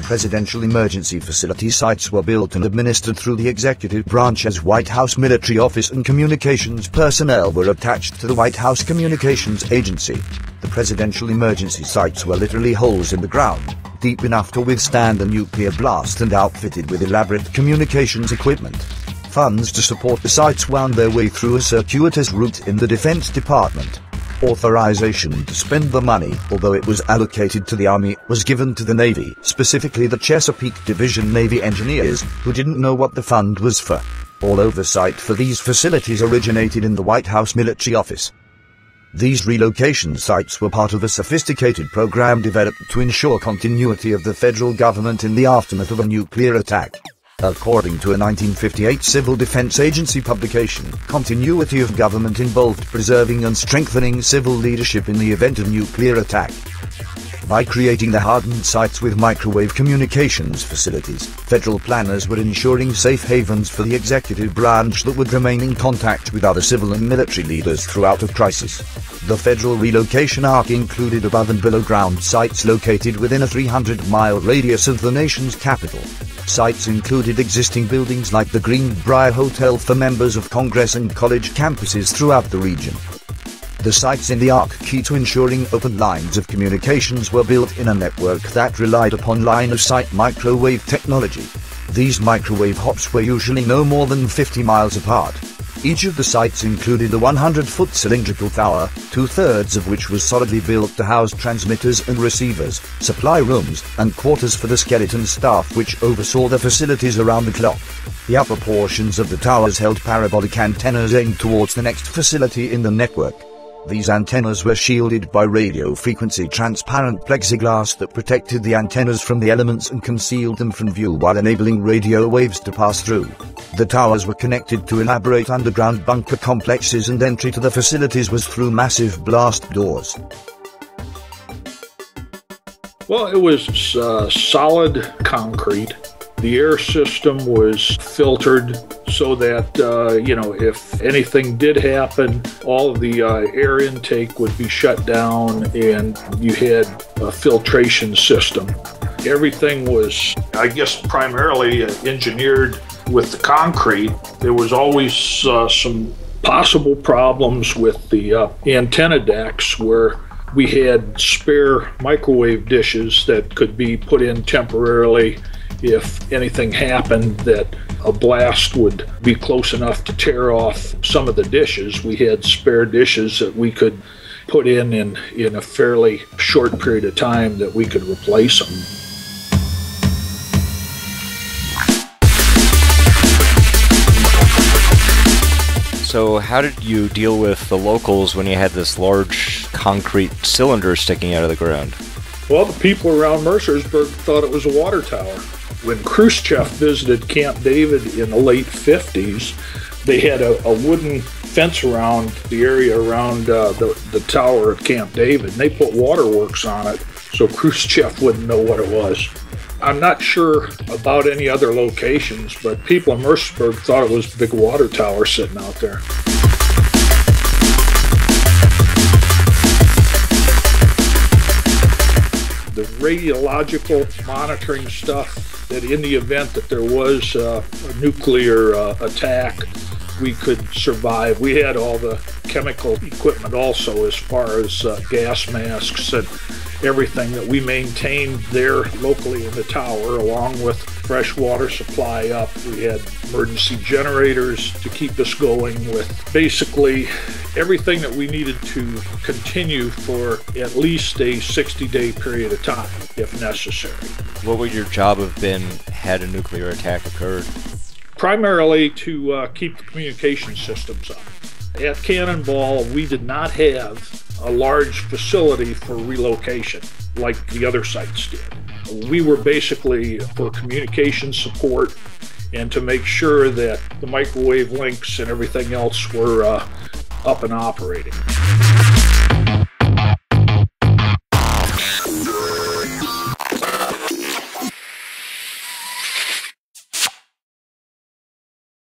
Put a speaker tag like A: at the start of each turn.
A: Presidential Emergency Facility sites were built and administered through the executive branch as White House Military Office, and communications personnel were attached to the White House Communications Agency. The presidential emergency sites were literally holes in the ground, deep enough to withstand a nuclear blast and outfitted with elaborate communications equipment. Funds to support the sites wound their way through a circuitous route in the Defense Department. Authorization to spend the money, although it was allocated to the Army, was given to the Navy, specifically the Chesapeake Division Navy engineers, who didn't know what the fund was for. All oversight for these facilities originated in the White House Military Office. These relocation sites were part of a sophisticated program developed to ensure continuity of the federal government in the aftermath of a nuclear attack. According to a 1958 Civil Defense Agency publication, continuity of government involved preserving and strengthening civil leadership in the event of nuclear attack. By creating the hardened sites with microwave communications facilities, federal planners were ensuring safe havens for the executive branch that would remain in contact with other civil and military leaders throughout a crisis. The federal relocation arc included above and below ground sites located within a 300-mile radius of the nation's capital. Sites included existing buildings like the Greenbrier Hotel for members of Congress and college campuses throughout the region. The sites in the arc, key to ensuring open lines of communications, were built in a network that relied upon line-of-sight microwave technology. These microwave hops were usually no more than 50 miles apart. Each of the sites included a 100-foot cylindrical tower, two-thirds of which was solidly built to house transmitters and receivers, supply rooms, and quarters for the skeleton staff which oversaw the facilities around the clock. The upper portions of the towers held parabolic antennas aimed towards the next facility in the network. These antennas were shielded by radio-frequency transparent plexiglass that protected the antennas from the elements and concealed them from view while enabling radio waves to pass through. The towers were connected to elaborate underground bunker complexes, and entry to the facilities was through massive blast doors.
B: Well, it was solid concrete. The air system was filtered so that, if anything did happen, all of the air intake would be shut down and you had a filtration system. Everything was, I guess, primarily engineered with the concrete. There was always some possible problems with the antenna decks where we had spare microwave dishes that could be put in temporarily if anything happened that a blast would be close enough to tear off some of the dishes. We had spare dishes that we could put in a fairly short period of time that we could replace them.
C: So how did you deal with the locals when you had this large concrete cylinder sticking out of the ground?
B: Well, the people around Mercersburg thought it was a water tower. When Khrushchev visited Camp David in the late 50s, they had a wooden fence around the area around the tower at Camp David, and they put waterworks on it so Khrushchev wouldn't know what it was. I'm not sure about any other locations, but people in Mercersburg thought it was a big water tower sitting out there. The radiological monitoring stuff, that in the event that there was a nuclear attack, we could survive. We had all the chemical equipment also, as far as gas masks and everything that we maintained there locally in the tower, along with fresh water supply up. We had emergency generators to keep us going with basically everything that we needed to continue for at least a 60-day period of time, if necessary.
C: What would your job have been had a nuclear attack occurred?
B: Primarily to keep the communication systems up. At Cannonball, we did not have a large facility for relocation like the other sites did. We were basically for communication support and to make sure that the microwave links and everything else were up and operating.